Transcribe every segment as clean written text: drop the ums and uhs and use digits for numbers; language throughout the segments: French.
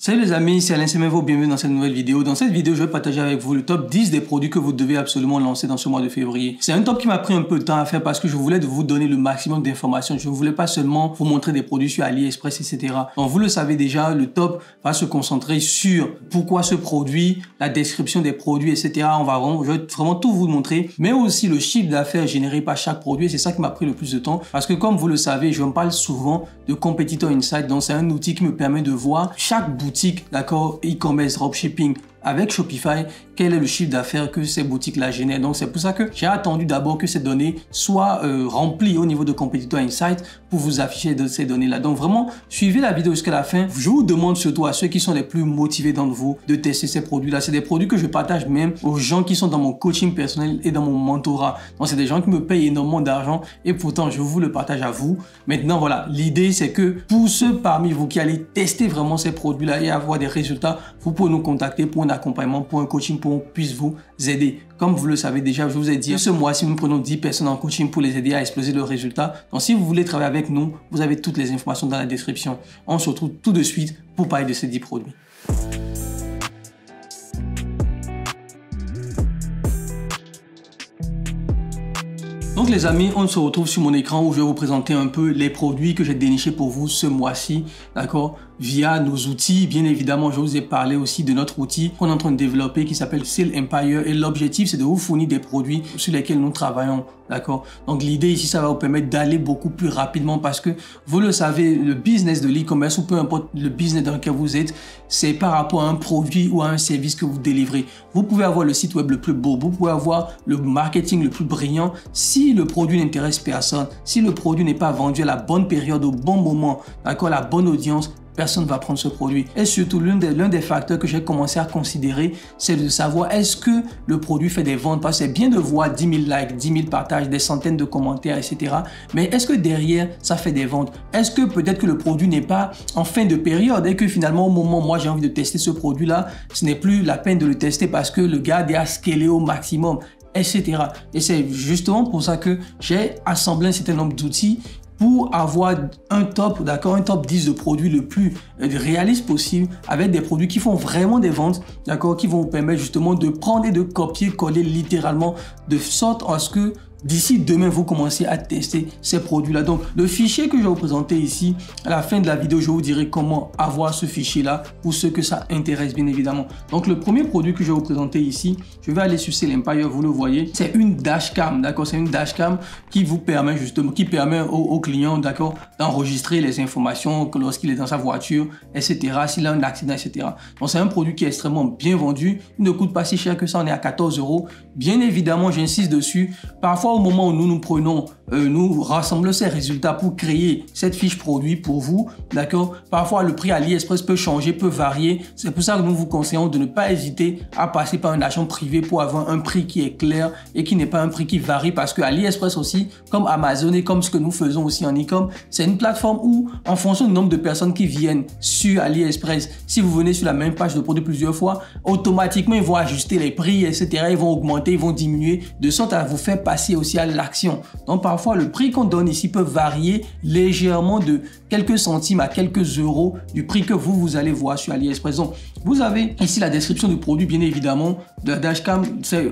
Salut les amis, c'est Alain Semenvo, bienvenue dans cette nouvelle vidéo. Dans cette vidéo, je vais partager avec vous le top 10 des produits que vous devez absolument lancer dans ce mois de février. C'est un top qui m'a pris un peu de temps à faire parce que je voulais vous donner le maximum d'informations. Je ne voulais pas seulement vous montrer des produits sur AliExpress, etc. Donc vous le savez déjà, le top va se concentrer sur pourquoi ce produit, la description des produits, etc. Je vais vraiment tout vous montrer, mais aussi le chiffre d'affaires généré par chaque produit. C'est ça qui m'a pris le plus de temps parce que comme vous le savez, je me parle souvent de Competitor Insight. Donc c'est un outil qui me permet de voir chaque boutique, d'accord, e-commerce, dropshipping avec Shopify, quel est le chiffre d'affaires que ces boutiques-là génèrent. Donc, c'est pour ça que j'ai attendu d'abord que ces données soient remplies au niveau de Competitor Insight pour vous afficher ces données-là. Donc, vraiment, suivez la vidéo jusqu'à la fin. Je vous demande surtout à ceux qui sont les plus motivés d'entre vous de tester ces produits-là. C'est des produits que je partage même aux gens qui sont dans mon coaching personnel et dans mon mentorat. Donc, c'est des gens qui me payent énormément d'argent et pourtant, je vous le partage à vous. Maintenant, voilà, l'idée, c'est que pour ceux parmi vous qui allez tester vraiment ces produits-là et avoir des résultats, vous pouvez nous contacter pour un accompagnement, pour un coaching, pour qu'on puisse vous aider. Comme vous le savez déjà, je vous ai dit, ce mois-ci, nous prenons 10 personnes en coaching pour les aider à exploser leurs résultats. Donc, si vous voulez travailler avec nous, vous avez toutes les informations dans la description. On se retrouve tout de suite pour parler de ces 10 produits. Donc les amis, on se retrouve sur mon écran où je vais vous présenter un peu les produits que j'ai dénichés pour vous ce mois-ci, d'accord, via nos outils. Bien évidemment, je vous ai parlé aussi de notre outil qu'on est en train de développer qui s'appelle Sale Empire et l'objectif c'est de vous fournir des produits sur lesquels nous travaillons, d'accord. Donc l'idée ici, ça va vous permettre d'aller beaucoup plus rapidement parce que vous le savez, le business de l'e-commerce ou peu importe le business dans lequel vous êtes, c'est par rapport à un produit ou à un service que vous délivrez. Vous pouvez avoir le site web le plus beau, vous pouvez avoir le marketing le plus brillant. Si le produit n'intéresse personne, si le produit n'est pas vendu à la bonne période, au bon moment, d'accord, la bonne audience, personne ne va prendre ce produit. Et surtout, l'un des facteurs que j'ai commencé à considérer, c'est de savoir est-ce que le produit fait des ventes. Parce que c'est bien de voir 10 000 likes, 10 000 partages, des centaines de commentaires, etc. Mais est-ce que derrière, ça fait des ventes? Est-ce que peut-être que le produit n'est pas en fin de période et que finalement, au moment où moi j'ai envie de tester ce produit-là, ce n'est plus la peine de le tester parce que le gars est à scaler au maximum, etc. Et c'est justement pour ça que j'ai assemblé un certain nombre d'outils pour avoir un top, d'accord, un top 10 de produits le plus réaliste possible avec des produits qui font vraiment des ventes, d'accord, qui vont vous permettre justement de prendre et de copier-coller littéralement de sorte à ce que d'ici demain, vous commencez à tester ces produits-là. Donc, le fichier que je vais vous présenter ici, à la fin de la vidéo, je vous dirai comment avoir ce fichier-là pour ceux que ça intéresse, bien évidemment. Donc, le premier produit que je vais vous présenter ici, je vais aller sur Sale Empire, vous le voyez, c'est une dashcam, d'accord? C'est une dashcam qui vous permet justement, qui permet au client, d'accord, d'enregistrer les informations lorsqu'il est dans sa voiture, etc., s'il a un accident, etc. Donc, c'est un produit qui est extrêmement bien vendu. Il ne coûte pas si cher que ça, on est à 14 €. Bien évidemment, j'insiste dessus. Parfois, au moment où nous rassemblons ces résultats pour créer cette fiche produit pour vous, d'accord? Parfois, le prix AliExpress peut changer, peut varier. C'est pour ça que nous vous conseillons de ne pas hésiter à passer par un agent privé pour avoir un prix qui est clair et qui n'est pas un prix qui varie parce que AliExpress aussi, comme Amazon et comme ce que nous faisons aussi en e-com, c'est une plateforme où, en fonction du nombre de personnes qui viennent sur AliExpress, si vous venez sur la même page de produit plusieurs fois, automatiquement, ils vont ajuster les prix, etc. Ils vont augmenter, ils vont diminuer, de sorte à vous faire passer aussi à l'action. Donc parfois le prix qu'on donne ici peut varier légèrement de quelques centimes à quelques euros du prix que vous allez voir sur AliExpress. Donc vous avez ici la description du produit, bien évidemment, de la dashcam.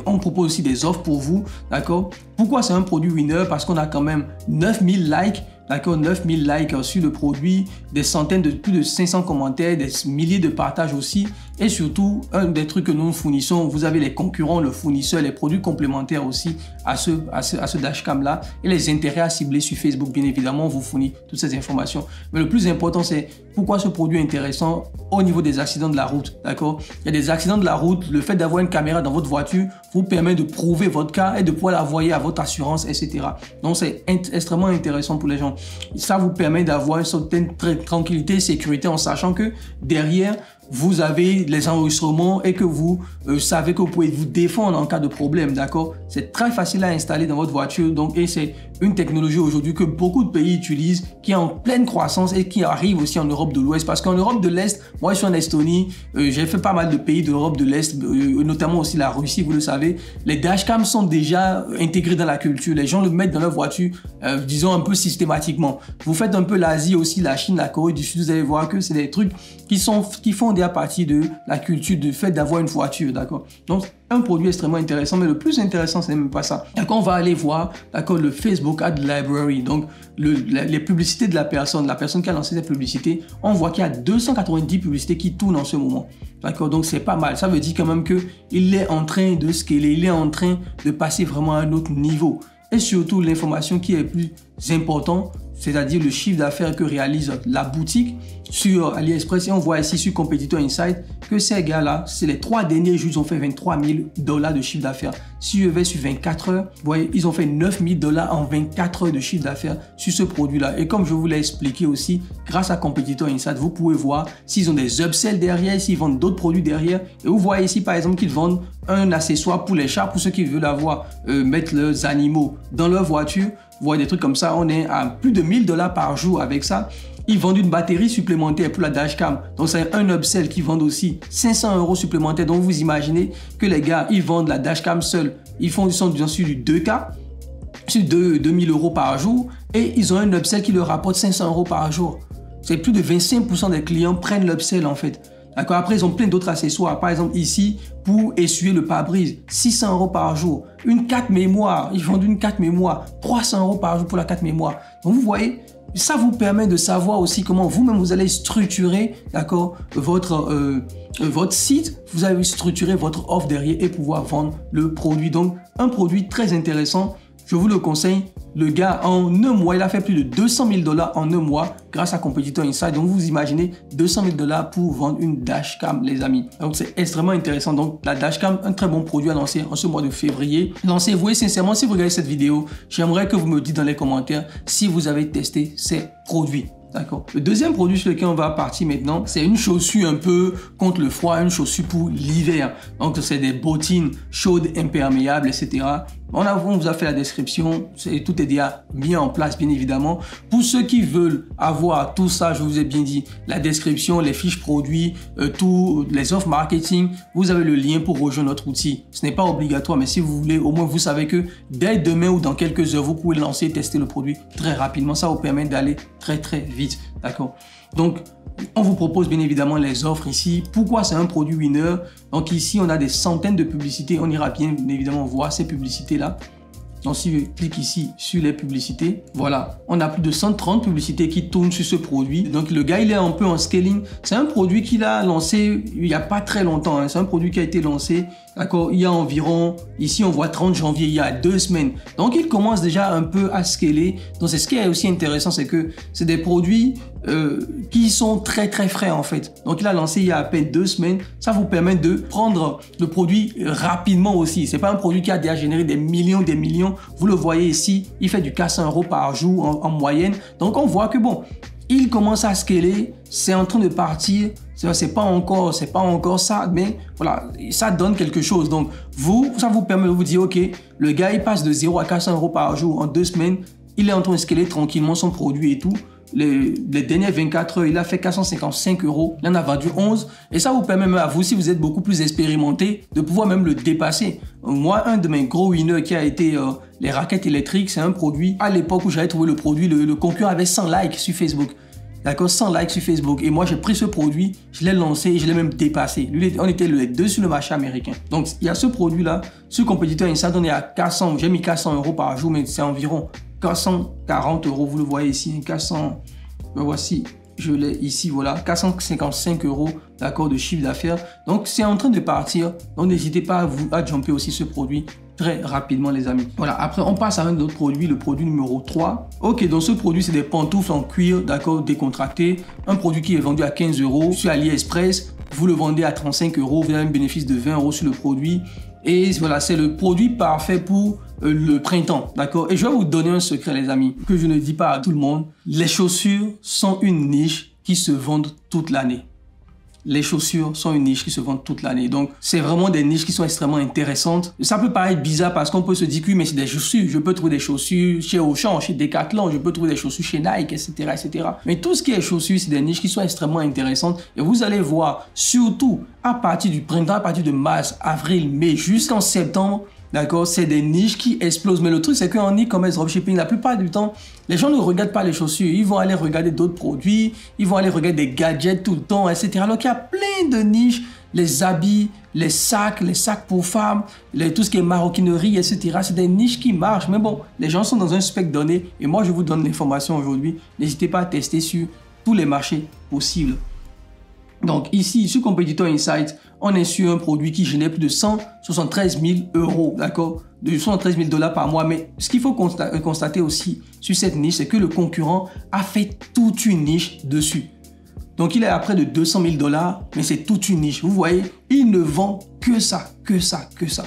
On propose aussi des offres pour vous, d'accord? Pourquoi c'est un produit winner? Parce qu'on a quand même 9000 likes. D'accord, 9000 likes sur le produit, des centaines de plus de 500 commentaires, des milliers de partages aussi. Et surtout, un des trucs que nous fournissons, vous avez les concurrents, le fournisseur, les produits complémentaires aussi à ce dashcam là. Et les intérêts à cibler sur Facebook, bien évidemment, on vous fournit toutes ces informations. Mais le plus important, c'est pourquoi ce produit est intéressant au niveau des accidents de la route. D'accord, il y a des accidents de la route. Le fait d'avoir une caméra dans votre voiture vous permet de prouver votre cas et de pouvoir l'envoyer à votre assurance, etc. Donc, c'est extrêmement intéressant pour les gens. Ça vous permet d'avoir une certaine tranquillité et sécurité en sachant que derrière, vous avez les enregistrements et que vous savez que vous pouvez vous défendre en cas de problème, d'accord? C'est très facile à installer dans votre voiture, donc, et c'est une technologie aujourd'hui que beaucoup de pays utilisent, qui est en pleine croissance et qui arrive aussi en Europe de l'Ouest. Parce qu'en Europe de l'Est, moi je suis en Estonie, j'ai fait pas mal de pays d'Europe de l'Est, notamment aussi la Russie, vous le savez. Les dashcams sont déjà intégrés dans la culture. Les gens le mettent dans leur voiture, disons un peu systématiquement. Vous faites un peu l'Asie aussi, la Chine, la Corée du Sud, vous allez voir que c'est des trucs qui font vendez à partir de la culture du fait d'avoir une voiture, d'accord? Donc, un produit extrêmement intéressant, mais le plus intéressant, ce n'est même pas ça. D'accord, on va aller voir, d'accord, le Facebook Ad Library, donc les publicités de la personne qui a lancé cette publicité. On voit qu'il y a 290 publicités qui tournent en ce moment. D'accord, donc c'est pas mal. Ça veut dire quand même qu'il est en train de scaler, il est en train de passer vraiment à un autre niveau. Et surtout, l'information qui est plus importante, c'est-à-dire le chiffre d'affaires que réalise la boutique sur AliExpress. Et on voit ici sur Competitor Insight que ces gars-là, c'est les 3 derniers jours, ils ont fait $23 000 de chiffre d'affaires. Si je vais sur 24 heures, vous voyez, ils ont fait $9 000 en 24 heures de chiffre d'affaires sur ce produit-là. Et comme je vous l'ai expliqué aussi, grâce à Competitor Insight, vous pouvez voir s'ils ont des upsells derrière, s'ils vendent d'autres produits derrière. Et vous voyez ici, par exemple, qu'ils vendent un accessoire pour les chats, pour ceux qui veulent mettre leurs animaux dans leur voiture. Vous voyez des trucs comme ça, on est à plus de $1000 par jour avec ça. Ils vendent une batterie supplémentaire pour la dashcam. Donc, c'est un upsell qui vendent aussi 500 € supplémentaires. Donc, vous imaginez que les gars, ils vendent la dashcam seule. Ils sont sur du 2K, sur 2000 € par jour. Et ils ont un upsell qui leur rapporte 500 € par jour. C'est plus de 25% des clients prennent l'upsell en fait. D'accord. Après, ils ont plein d'autres accessoires. Par exemple, ici, pour essuyer le pare-brise, 600 € par jour. Une carte mémoire, ils vendent une carte mémoire, 300 € par jour pour la carte mémoire. Donc, vous voyez, ça vous permet de savoir aussi comment vous-même vous allez structurer, d'accord, votre site. Vous allez structurer votre offre derrière et pouvoir vendre le produit. Donc, un produit très intéressant. Je vous le conseille. Le gars, en un mois, il a fait plus de $200 000 en un mois grâce à Competitor Insight. Donc, vous imaginez $200 000 pour vendre une dashcam, les amis. Donc, c'est extrêmement intéressant. Donc, la dashcam, un très bon produit à lancer en ce mois de février. Lancez-vous et sincèrement, si vous regardez cette vidéo, j'aimerais que vous me dites dans les commentaires si vous avez testé ces produits. D'accord. Le deuxième produit sur lequel on va partir maintenant, c'est une chaussure un peu contre le froid, une chaussure pour l'hiver. Donc, c'est des bottines chaudes, imperméables, etc. On vous a fait la description, tout est déjà mis en place, bien évidemment. Pour ceux qui veulent avoir tout ça, je vous ai bien dit, la description, les fiches produits, tous les offres marketing, vous avez le lien pour rejoindre notre outil. Ce n'est pas obligatoire, mais si vous voulez, au moins vous savez que dès demain ou dans quelques heures, vous pouvez lancer et tester le produit très rapidement. Ça vous permet d'aller très vite. D'accord. Donc, on vous propose bien évidemment les offres ici. Pourquoi c'est un produit winner? Donc ici, on a des centaines de publicités. On ira bien évidemment voir ces publicités-là. Donc si je clique ici sur les publicités, voilà, on a plus de 130 publicités qui tournent sur ce produit. Donc le gars, il est un peu en scaling. C'est un produit qu'il a lancé il n'y a pas très longtemps. Hein. C'est un produit qui a été lancé, d'accord, il y a environ, ici on voit 30 janvier, il y a 2 semaines. Donc il commence déjà un peu à scaler. Donc c'est ce qui est aussi intéressant, c'est que c'est des produits qui sont très frais en fait. Donc il a lancé il y a à peine 2 semaines. Ça vous permet de prendre le produit rapidement aussi. C'est pas un produit qui a déjà généré des millions. Vous le voyez ici, il fait du 400 € par jour en moyenne. Donc on voit que bon, il commence à scaler, c'est en train de partir. C'est pas encore ça, mais voilà, ça donne quelque chose. Donc ça vous permet de vous dire, ok, le gars il passe de 0 à 400 € par jour en 2 semaines. Il est en train de scaler tranquillement son produit et tout. Les dernières 24 heures, il a fait 455 €. Il en a vendu 11. Et ça vous permet même à vous, si vous êtes beaucoup plus expérimenté, de pouvoir même le dépasser. Moi, un de mes gros winners qui a été les raquettes électriques, c'est un produit. À l'époque où j'avais trouvé le produit, le concurrent avait 100 likes sur Facebook. D'accord, 100 likes sur Facebook. Et moi, j'ai pris ce produit, je l'ai lancé et je l'ai même dépassé. On était les deux sur le marché américain. Donc, il y a ce produit-là. Sur Competitor Insight, on est à 400. J'ai mis 400 € par jour, mais c'est environ 440 €. Vous le voyez ici, 400. Ben voici, je l'ai ici, voilà, 455 €, d'accord, de chiffre d'affaires. Donc, c'est en train de partir. Donc, n'hésitez pas à jumper aussi ce produit très rapidement, les amis. Voilà, après, on passe à un autre produit, le produit numéro 3. Ok, donc ce produit, c'est des pantoufles en cuir, d'accord, décontractées. Un produit qui est vendu à 15 € sur AliExpress. Vous le vendez à 35 €. Vous avez un bénéfice de 20 € sur le produit. Et voilà, c'est le produit parfait pour le printemps, d'accord? Et je vais vous donner un secret, les amis, que je ne dis pas à tout le monde. Les chaussures sont une niche qui se vendent toute l'année. Les chaussures sont une niche qui se vendent toute l'année. Donc, c'est vraiment des niches qui sont extrêmement intéressantes. Ça peut paraître bizarre parce qu'on peut se dire que oui, mais c'est des chaussures. Je peux trouver des chaussures chez Auchan, chez Decathlon. Je peux trouver des chaussures chez Nike, etc. Mais tout ce qui est chaussures, c'est des niches qui sont extrêmement intéressantes. Et vous allez voir, surtout à partir du printemps, à partir de mars, avril, mai, jusqu'en septembre, d'accord, c'est des niches qui explosent. Mais le truc, c'est qu'en e-commerce dropshipping, la plupart du temps, les gens ne regardent pas les chaussures. Ils vont aller regarder d'autres produits, ils vont aller regarder des gadgets tout le temps, etc. Alors qu'il y a plein de niches, les habits, les sacs pour femmes, tout ce qui est maroquinerie, etc. C'est des niches qui marchent. Mais bon, les gens sont dans un spectre donné. Et moi, je vous donne l'information aujourd'hui. N'hésitez pas à tester sur tous les marchés possibles. Donc ici, sur Competitor Insights, on est sur un produit qui génère plus de 173 000 euros, d'accord, de 113 000 $ par mois. Mais ce qu'il faut constater aussi sur cette niche, c'est que le concurrent a fait toute une niche dessus. Donc il est à près de 200 000 $, mais c'est toute une niche. Vous voyez, il ne vend que ça, que ça, que ça.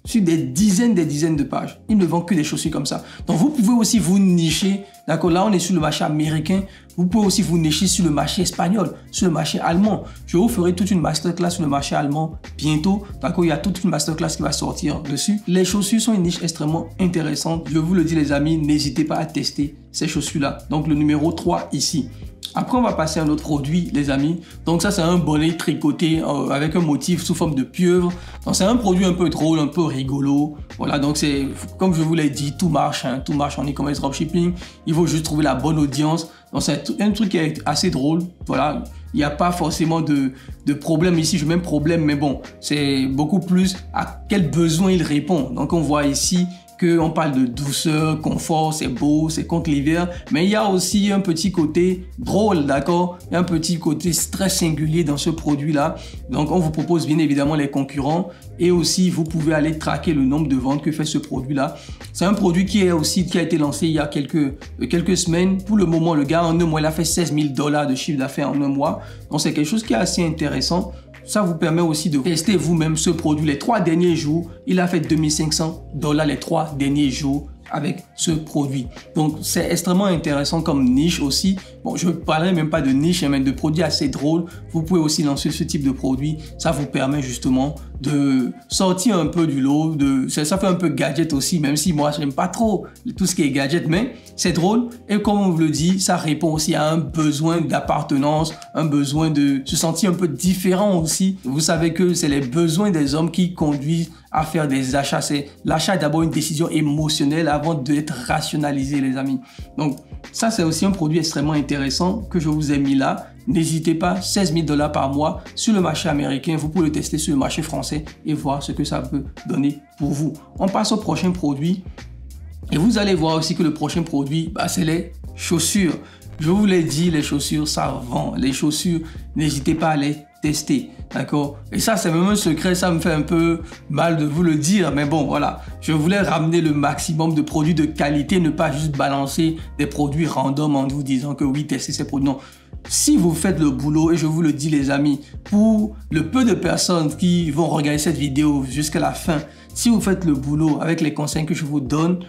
Sur des dizaines de pages. Il ne vend que des chaussures comme ça. Donc vous pouvez aussi vous nicher. D'accord, là on est sur le marché américain. Vous pouvez aussi vous nicher sur le marché espagnol, sur le marché allemand. Je vous ferai toute une masterclass sur le marché allemand bientôt. D'accord, il y a toute une masterclass qui va sortir dessus. Les chaussures sont une niche extrêmement intéressante. Je vous le dis les amis, n'hésitez pas à tester ces chaussures-là. Donc le numéro 3 ici. Après, on va passer à un autre produit, les amis. Donc ça, c'est un bonnet tricoté avec un motif sous forme de pieuvre. Donc c'est un produit un peu drôle, un peu rigolo. Voilà, donc c'est, comme je vous l'ai dit, tout marche, hein, tout marche en e-commerce dropshipping. Il faut juste trouver la bonne audience. Donc c'est un truc qui est assez drôle. Voilà, il n'y a pas forcément de problème ici. Je mets même problème, mais bon, c'est beaucoup plus à quel besoin il répond. Donc on voit ici qu'on parle de douceur, confort, c'est beau, c'est contre l'hiver, mais il y a aussi un petit côté drôle, d'accord? Il y a un petit côté très singulier dans ce produit-là. Donc, on vous propose bien évidemment les concurrents et aussi vous pouvez aller traquer le nombre de ventes que fait ce produit-là. C'est un produit qui a été lancé il y a quelques semaines. Pour le moment, le gars, en un mois, il a fait 16 000 $ de chiffre d'affaires en un mois. Donc, c'est quelque chose qui est assez intéressant. Ça vous permet aussi de tester vous-même ce produit. Les 3 derniers jours, il a fait 2500 $ les 3 derniers jours avec ce produit. Donc, c'est extrêmement intéressant comme niche aussi. Bon, je ne parlerai même pas de niche, mais de produits assez drôles. Vous pouvez aussi lancer ce type de produit. Ça vous permet justement de sortir un peu du lot. Ça fait un peu gadget aussi, même si moi, je n'aime pas trop tout ce qui est gadget, mais c'est drôle. Et comme on vous le dit, ça répond aussi à un besoin d'appartenance, un besoin de se sentir un peu différent aussi. Vous savez que c'est les besoins des hommes qui conduisent à faire des achats. L'achat est d'abord une décision émotionnelle avant d'être rationalisé, les amis. Donc, ça, c'est aussi un produit extrêmement intéressant que je vous ai mis là. N'hésitez pas, 16 000 $ par mois sur le marché américain. Vous pouvez le tester sur le marché français et voir ce que ça peut donner pour vous. On passe au prochain produit. Et vous allez voir aussi que le prochain produit, c'est les chaussures. Je vous l'ai dit, les chaussures, ça vend. Les chaussures, n'hésitez pas à les tester. D'accord? Et ça, c'est même un secret. Ça me fait un peu mal de vous le dire. Mais bon, voilà. Je voulais ramener le maximum de produits de qualité. Ne pas juste balancer des produits random en vous disant que oui, testez ces produits. Non. Si vous faites le boulot, et je vous le dis les amis, pour le peu de personnes qui vont regarder cette vidéo jusqu'à la fin, si vous faites le boulot avec les conseils que je vous donne,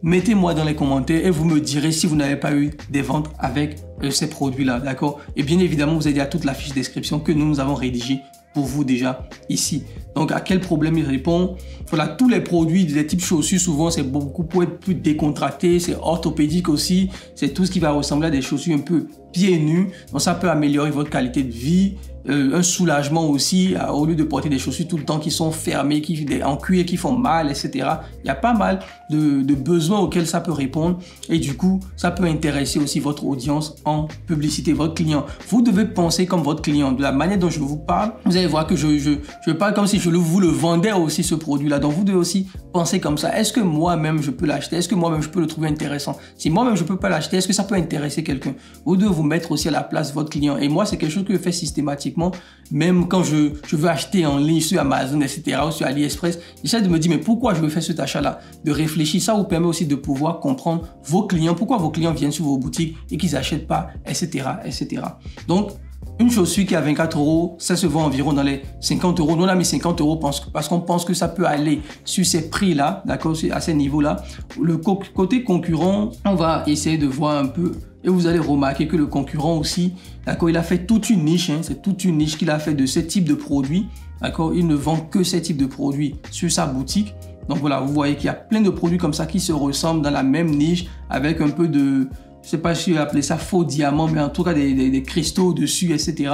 mettez-moi dans les commentaires et vous me direz si vous n'avez pas eu des ventes avec ces produits-là, d'accord? Et bien évidemment, vous avez à toute la fiche description que nous avons rédigée pour vous déjà ici. Donc, à quel problème il répond? Voilà, tous les produits des types chaussures, souvent, c'est beaucoup pour être plus décontracté, c'est orthopédique aussi, c'est tout ce qui va ressembler à des chaussures un peu pieds nus. Donc, ça peut améliorer votre qualité de vie. Un soulagement aussi, au lieu de porter des chaussures tout le temps qui sont fermées, en cuir, qui font mal, etc. Il y a pas mal de besoins auxquels ça peut répondre et du coup, ça peut intéresser aussi votre audience en publicité, votre client. Vous devez penser comme votre client. De la manière dont je vous parle, vous allez voir que je parle comme si je vous le vendais aussi ce produit-là. Donc, vous devez aussi penser comme ça. Est-ce que moi-même, je peux l'acheter? Est-ce que moi-même, je peux le trouver intéressant? Si moi-même, je ne peux pas l'acheter, est-ce que ça peut intéresser quelqu'un? Vous devez vous mettre aussi à la place de votre client. Et moi, c'est quelque chose que je fais systématiquement. Même quand je veux acheter en ligne sur Amazon, etc., ou sur AliExpress, j'essaie de me dire, mais pourquoi je veux faire cet achat-là? De réfléchir, ça vous permet aussi de pouvoir comprendre vos clients, pourquoi vos clients viennent sur vos boutiques et qu'ils n'achètent pas, etc., etc. Donc, une chaussure qui est à 24 €, ça se vend environ dans les 50 €. Nous, on a mis 50 € parce qu'on pense que ça peut aller sur ces prix-là, d'accord, à ces niveaux-là. Le côté concurrent, on va essayer de voir un peu. Et vous allez remarquer que le concurrent aussi, d'accord, il a fait toute une niche, hein, c'est toute une niche qu'il a fait de ce type de produits, d'accord, il ne vend que ces types de produits sur sa boutique. Donc voilà, vous voyez qu'il y a plein de produits comme ça qui se ressemblent dans la même niche avec un peu de je sais pas si je vais appeler ça faux diamant, mais en tout cas des cristaux dessus, etc.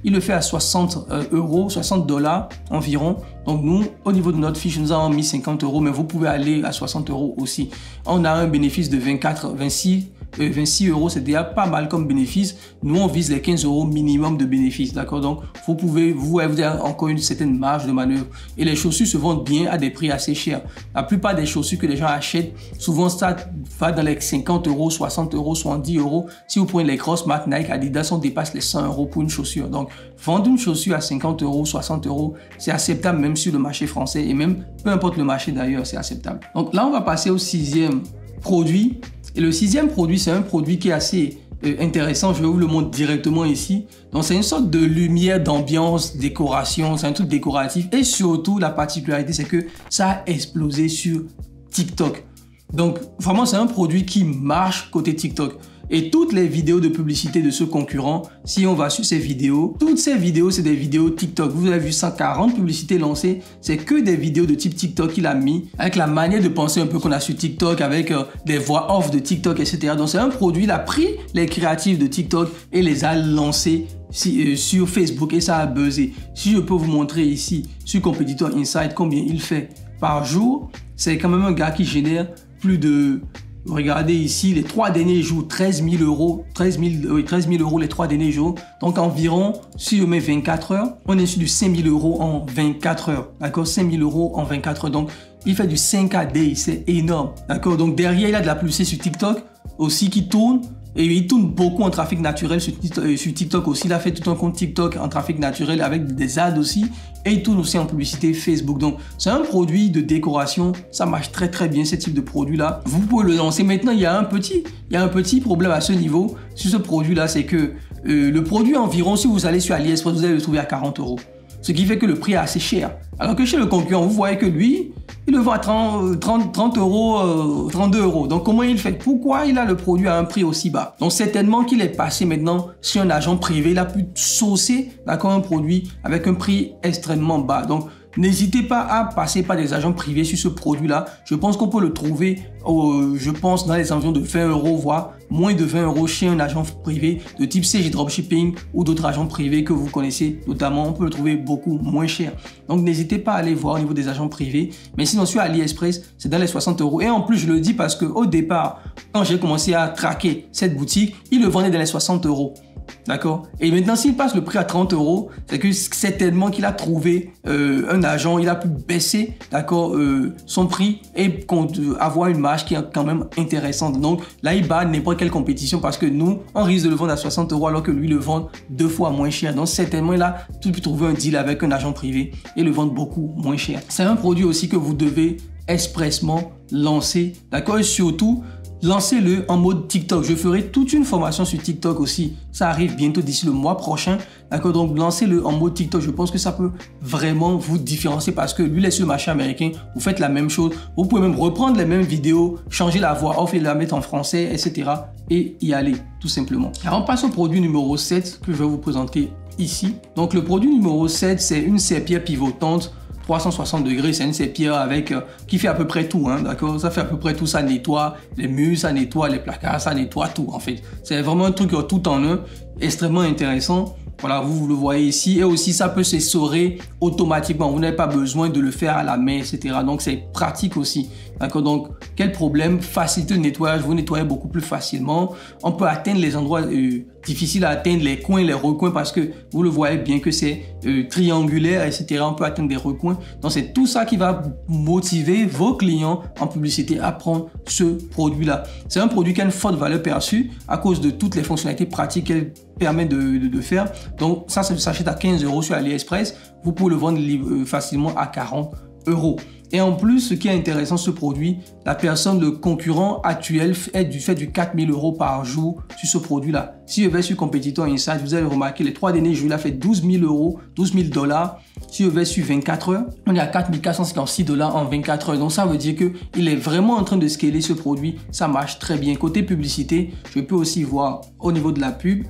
Il le fait à 60 euros, 60 $ environ. Donc nous, au niveau de notre fiche, nous avons mis 50 euros, mais vous pouvez aller à 60 euros aussi. On a un bénéfice de 26 euros, c'est déjà pas mal comme bénéfice. Nous, on vise les 15 euros minimum de bénéfice, d'accord? Donc, vous avez encore une certaine marge de manœuvre. Et les chaussures se vendent bien à des prix assez chers. La plupart des chaussures que les gens achètent, souvent ça va dans les 50 euros, 60 euros, 70 euros. Si vous prenez les grosses marques Nike, Adidas, on dépasse les 100 euros pour une chaussure. Donc, vendre une chaussure à 50 euros, 60 euros, c'est acceptable même sur le marché français et même peu importe le marché d'ailleurs, c'est acceptable. Donc là, on va passer au 6e produit. Et le 6e produit, c'est un produit qui est assez intéressant. Je vais vous le montrer directement ici. Donc, c'est une sorte de lumière d'ambiance, décoration. C'est un truc décoratif. Et surtout, la particularité, c'est que ça a explosé sur TikTok. Donc, vraiment, c'est un produit qui marche côté TikTok. Et toutes les vidéos de publicité de ce concurrent, si on va sur ces vidéos, toutes ces vidéos, c'est des vidéos TikTok. Vous avez vu 140 publicités lancées, c'est que des vidéos de type TikTok qu'il a mis, avec la manière de penser un peu qu'on a sur TikTok, avec des voix off de TikTok, etc. Donc c'est un produit, il a pris les créatifs de TikTok et les a lancés sur Facebook et ça a buzzé. Si je peux vous montrer ici, sur Competitor Insight, combien il fait par jour, c'est quand même un gars qui génère plus de... Regardez ici, les 3 derniers jours, 13 000 euros. 13 000 euros les 3 derniers jours. Donc environ, si je mets 24 heures, on est sur du 5 000 euros en 24 heures. D'accord, 5 000 euros en 24 heures. Donc, il fait du 5K day, c'est énorme. D'accord, donc derrière, il a de la publicité sur TikTok aussi qui tourne. Et il tourne beaucoup en trafic naturel sur TikTok aussi. Il a fait tout un compte TikTok en trafic naturel avec des ads aussi. Et il tourne aussi en publicité Facebook. Donc, c'est un produit de décoration. Ça marche très très bien, ce type de produit-là. Vous pouvez le lancer. Maintenant, il y a un petit problème à ce niveau. Sur ce produit-là, c'est que le produit environ, si vous allez sur AliExpress, vous allez le trouver à 40 euros. Ce qui fait que le prix est assez cher. Alors que chez le concurrent, vous voyez que lui, il le vend à 30 euros, 32 euros. Donc, comment il fait? Pourquoi il a le produit à un prix aussi bas? Donc, certainement qu'il est passé maintenant sur un agent privé. Il a pu saucer, d'accord, un produit avec un prix extrêmement bas. Donc, n'hésitez pas à passer par des agents privés sur ce produit-là. Je pense qu'on peut le trouver, dans les environs de 20 euros, voire moins de 20 euros chez un agent privé de type CG Dropshipping ou d'autres agents privés que vous connaissez. Notamment, on peut le trouver beaucoup moins cher. Donc, n'hésitez pas à aller voir au niveau des agents privés. Mais sinon, sur AliExpress, c'est dans les 60 euros. Et en plus, je le dis parce qu'au départ, quand j'ai commencé à traquer cette boutique, il le vendait dans les 60 euros. D'accord? Et maintenant, s'il passe le prix à 30 euros, c'est que certainement qu'il a trouvé un agent, il a pu baisser, d'accord, son prix et avoir une marge qui est quand même intéressante. Donc là, il bat n'importe quelle compétition parce que nous, on risque de le vendre à 60 euros alors que lui le vend 2 fois moins cher. Donc certainement, il a pu trouver un deal avec un agent privé et le vendre beaucoup moins cher. C'est un produit aussi que vous devez expressément lancer, d'accord? Et surtout, lancez-le en mode TikTok. Je ferai toute une formation sur TikTok aussi. Ça arrive bientôt d'ici le mois prochain. D'accord? Donc, lancez-le en mode TikTok. Je pense que ça peut vraiment vous différencier parce que lui, il est sur le marché américain. Vous faites la même chose. Vous pouvez même reprendre les mêmes vidéos, changer la voix off et la mettre en français, etc. et y aller, tout simplement. Alors, on passe au produit numéro 7 que je vais vous présenter ici. Donc, le produit numéro 7, c'est une serpillière pivotante 360 degrés, c'est une serpillière qui fait à peu près tout, hein, d'accord? Ça fait à peu près tout, ça nettoie les murs, ça nettoie les placards, ça nettoie tout en fait. C'est vraiment un truc tout en un, extrêmement intéressant. Voilà, vous le voyez ici. Et aussi, ça peut s'essorer automatiquement. Vous n'avez pas besoin de le faire à la main, etc. Donc, c'est pratique aussi. D'accord? Donc, quel problème? Facilité de nettoyage. Vous nettoyez beaucoup plus facilement. On peut atteindre les endroits difficiles à atteindre, les coins, les recoins, parce que vous le voyez bien que c'est triangulaire, etc. On peut atteindre des recoins. Donc, c'est tout ça qui va motiver vos clients en publicité à prendre ce produit-là. C'est un produit qui a une forte valeur perçue à cause de toutes les fonctionnalités pratiques qu'elle permet de faire. Donc, ça s'achète à 15 euros sur AliExpress. Vous pouvez le vendre facilement à 40 euros. Et en plus, ce qui est intéressant, ce produit, la personne, le concurrent actuel fait du 4 000 euros par jour sur ce produit-là. Si je vais sur Competitor Insight, vous allez remarquer, les 3 derniers jours, il a fait 12 000 euros, 12 000 $. Si je vais sur 24 heures, on est à 4 456 $ en 24 heures. Donc, ça veut dire qu'il est vraiment en train de scaler ce produit. Ça marche très bien. Côté publicité, je peux aussi voir au niveau de la pub,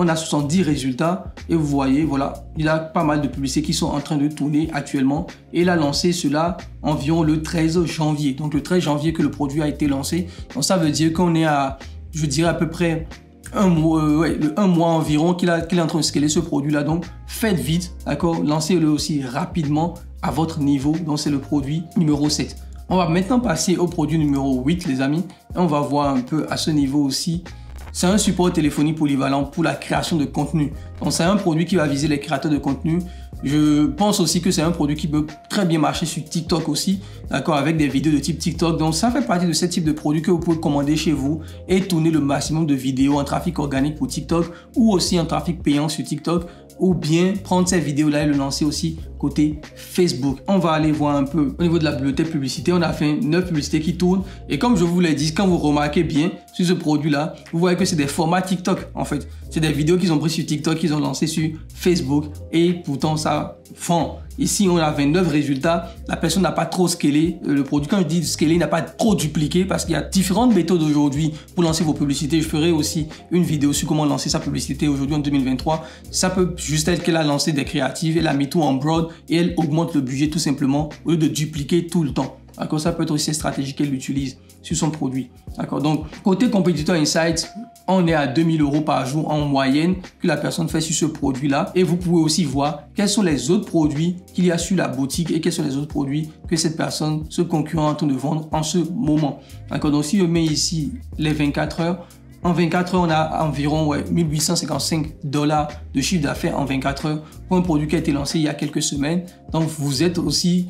on a 70 résultats et vous voyez, voilà, il a pas mal de publicités qui sont en train de tourner actuellement et il a lancé cela environ le 13 janvier. Donc le 13 janvier que le produit a été lancé. Donc ça veut dire qu'on est à je dirais à peu près un mois environ qu'il est en train de scaler ce produit-là. Donc, faites vite, d'accord? Lancez-le aussi rapidement à votre niveau. Donc, c'est le produit numéro 7. On va maintenant passer au produit numéro 8, les amis. Et on va voir un peu à ce niveau aussi. C'est un support téléphonique polyvalent pour la création de contenu. Donc, c'est un produit qui va viser les créateurs de contenu. Je pense aussi que c'est un produit qui peut très bien marcher sur TikTok aussi, d'accord, avec des vidéos de type TikTok. Donc, ça fait partie de ce type de produit que vous pouvez commander chez vous et tourner le maximum de vidéos en trafic organique pour TikTok ou aussi en trafic payant sur TikTok, ou bien prendre ces vidéos-là et le lancer aussi côté Facebook. On va aller voir un peu au niveau de la bibliothèque publicité. On a fait 9 publicités qui tournent. Et comme je vous l'ai dit, quand vous remarquez bien sur ce produit-là, vous voyez que c'est des formats TikTok en fait. C'est des vidéos qu'ils ont prises sur TikTok, qu'ils ont lancées sur Facebook. Et pourtant, ça fond. Ici, on a 29 résultats. La personne n'a pas trop scalé le produit. Quand je dis scaler, il n'a pas trop dupliqué parce qu'il y a différentes méthodes aujourd'hui pour lancer vos publicités. Je ferai aussi une vidéo sur comment lancer sa publicité aujourd'hui en 2023. Ça peut juste être qu'elle a lancé des créatives, elle a mis tout en broad et elle augmente le budget tout simplement au lieu de dupliquer tout le temps. D'accord, ça peut être aussi une stratégie qu'elle utilise sur son produit. D'accord, donc côté compétiteur insights, on est à 2000 € par jour en moyenne que la personne fait sur ce produit-là. Et vous pouvez aussi voir quels sont les autres produits qu'il y a sur la boutique et quels sont les autres produits que cette personne, ce concurrent est en train de vendre en ce moment. D'accord, donc si je mets ici les 24 heures, en 24 heures, on a environ 1855 $ de chiffre d'affaires en 24 heures pour un produit qui a été lancé il y a quelques semaines. Donc, vous êtes aussi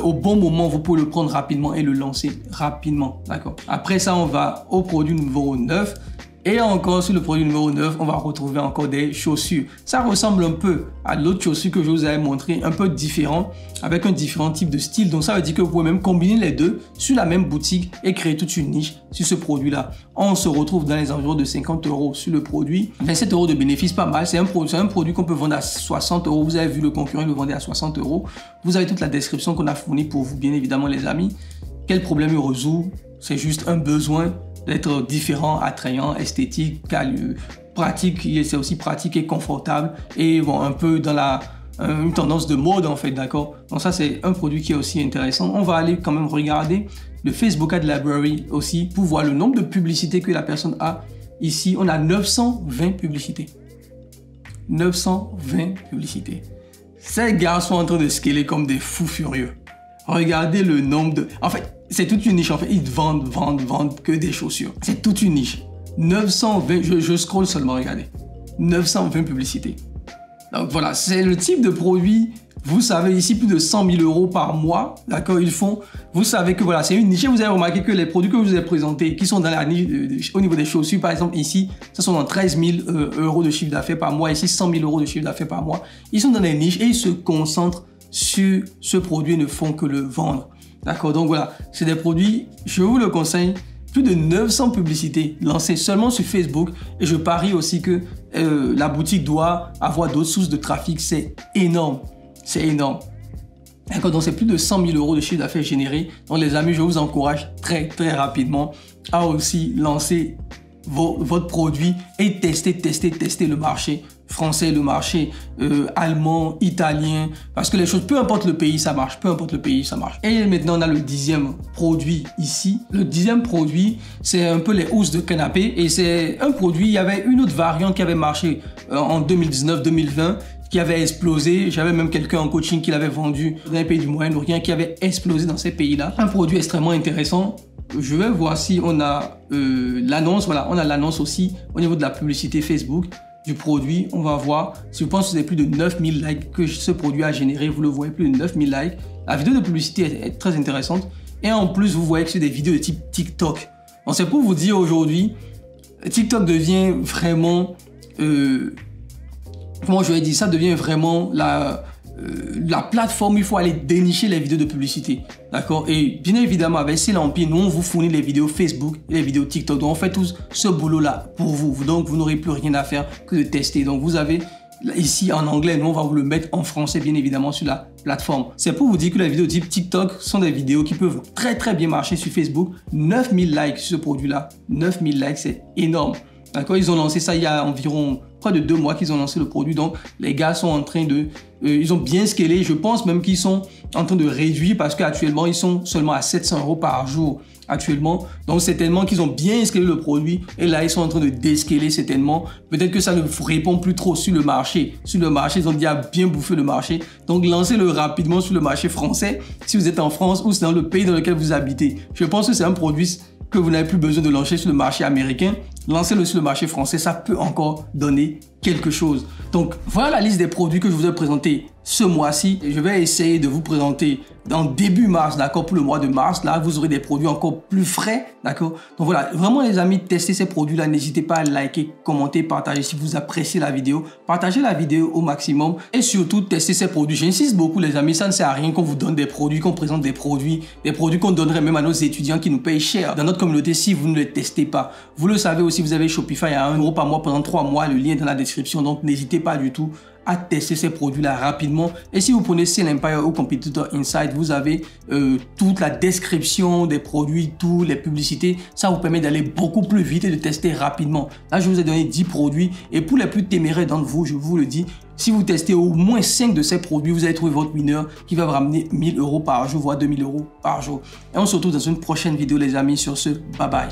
au bon moment, vous pouvez le prendre rapidement et le lancer rapidement. D'accord. Après ça, on va au produit numéro 9. Et encore sur le produit numéro 9, on va retrouver encore des chaussures. Ça ressemble un peu à l'autre chaussure que je vous avais montré, un peu différent, avec un différent type de style. Donc ça veut dire que vous pouvez même combiner les deux sur la même boutique et créer toute une niche sur ce produit-là. On se retrouve dans les environs de 50 € sur le produit. 27 € de bénéfice, pas mal. C'est un produit qu'on peut vendre à 60 €. Vous avez vu le concurrent, il le vendait à 60 €. Vous avez toute la description qu'on a fournie pour vous, bien évidemment, les amis. Quel problème il résout? C'est juste un besoin d'être différent, attrayant, esthétique, pratique, c'est aussi pratique et confortable et bon, un peu dans une tendance de mode en fait, d'accord? Donc ça c'est un produit qui est aussi intéressant. On va aller quand même regarder le Facebook Ad Library aussi pour voir le nombre de publicités que la personne a. Ici, on a 920 publicités. 920 publicités. Ces gars sont en train de scaler comme des fous furieux. Regardez le nombre de... En fait, c'est toute une niche. En fait, ils vendent que des chaussures. C'est toute une niche. 920... Je scroll seulement, regardez. 920 publicités. Donc voilà, c'est le type de produit... Vous savez, ici, plus de 100 000 € par mois, d'accord, ils font. Vous savez que voilà, c'est une niche. Et vous avez remarqué que les produits que je vous ai présentés, qui sont dans la niche, au niveau des chaussures, par exemple, ici, ça sont dans 13 000 € de chiffre d'affaires par mois. Ici, 100 000 € de chiffre d'affaires par mois. Ils sont dans les niches et ils se concentrent sur ce produit et ne font que le vendre. D'accord, donc voilà, c'est des produits, je vous le conseille, plus de 900 publicités lancées seulement sur Facebook. Et je parie aussi que la boutique doit avoir d'autres sources de trafic. C'est énorme. C'est énorme. D'accord, donc c'est plus de 100 000 € de chiffre d'affaires généré. Donc les amis, je vous encourage très rapidement à aussi lancer votre produit et tester le marché français, le marché allemand, italien, parce que les choses, peu importe le pays, ça marche, peu importe le pays, ça marche. Et maintenant, on a le 10e produit ici. Le 10e produit, c'est un peu les housses de canapé et c'est un produit, il y avait une autre variante qui avait marché en 2019-2020, qui avait explosé. J'avais même quelqu'un en coaching qui l'avait vendu dans les pays du Moyen-Orient, qui avait explosé dans ces pays-là. Un produit extrêmement intéressant. Je vais voir si on a l'annonce. Voilà, on a l'annonce aussi au niveau de la publicité Facebook du produit. On va voir. Je pense que c'est plus de 9000 likes que ce produit a généré. Vous le voyez, plus de 9000 likes. La vidéo de publicité est très intéressante. Et en plus, vous voyez que c'est des vidéos de type TikTok. Donc, c'est pour vous dire aujourd'hui, TikTok devient vraiment... comment je vais dire, ça devient vraiment la plateforme où il faut aller dénicher les vidéos de publicité. D'accord? Et bien évidemment, avec Celanpi, nous, on vous fournit les vidéos Facebook et les vidéos TikTok. Donc, on fait tout ce boulot-là pour vous. Donc, vous n'aurez plus rien à faire que de tester. Donc, vous avez ici en anglais, nous, on va vous le mettre en français, bien évidemment, sur la plateforme. C'est pour vous dire que les vidéos type TikTok sont des vidéos qui peuvent très bien marcher sur Facebook. 9000 likes sur ce produit-là. 9000 likes, c'est énorme. D'accord, ils ont lancé ça il y a environ près de 2 mois qu'ils ont lancé le produit. Donc, les gars sont en train de... ils ont bien scalé. Je pense même qu'ils sont en train de réduire parce qu'actuellement, ils sont seulement à 700 € par jour. actuellement. Donc certainement qu'ils ont bien escalé le produit et là ils sont en train de déscaler certainement. Peut-être que ça ne répond plus trop sur le marché. Sur le marché, ils ont déjà bien bouffé le marché. Donc lancez-le rapidement sur le marché français si vous êtes en France ou c'est dans le pays dans lequel vous habitez. Je pense que c'est un produit que vous n'avez plus besoin de lancer sur le marché américain. Lancez-le sur le marché français, ça peut encore donner quelque chose. Donc voilà la liste des produits que je vous ai présentés ce mois-ci. Je vais essayer de vous présenter dans début mars, d'accord, pour le mois de mars. Là, vous aurez des produits encore plus frais, d'accord. Donc voilà, vraiment les amis, testez ces produits-là. N'hésitez pas à liker, commenter, partager si vous appréciez la vidéo. Partagez la vidéo au maximum et surtout testez ces produits. J'insiste beaucoup les amis, ça ne sert à rien qu'on vous donne des produits, qu'on présente des produits qu'on donnerait même à nos étudiants qui nous payent cher dans notre communauté si vous ne les testez pas. Vous le savez aussi, vous avez Shopify à 1 € par mois pendant 3 mois, le lien est dans la description, donc n'hésitez pas du tout à tester ces produits-là rapidement. Et si vous prenez Sale Empire ou Competitor Insight, vous avez toute la description des produits, toutes les publicités. Ça vous permet d'aller beaucoup plus vite et de tester rapidement. Là, je vous ai donné 10 produits. Et pour les plus téméraires d'entre vous, je vous le dis, si vous testez au moins 5 de ces produits, vous allez trouver votre winner qui va vous ramener 1 000 € par jour, voire 2 000 € par jour. Et on se retrouve dans une prochaine vidéo, les amis. Sur ce, bye bye.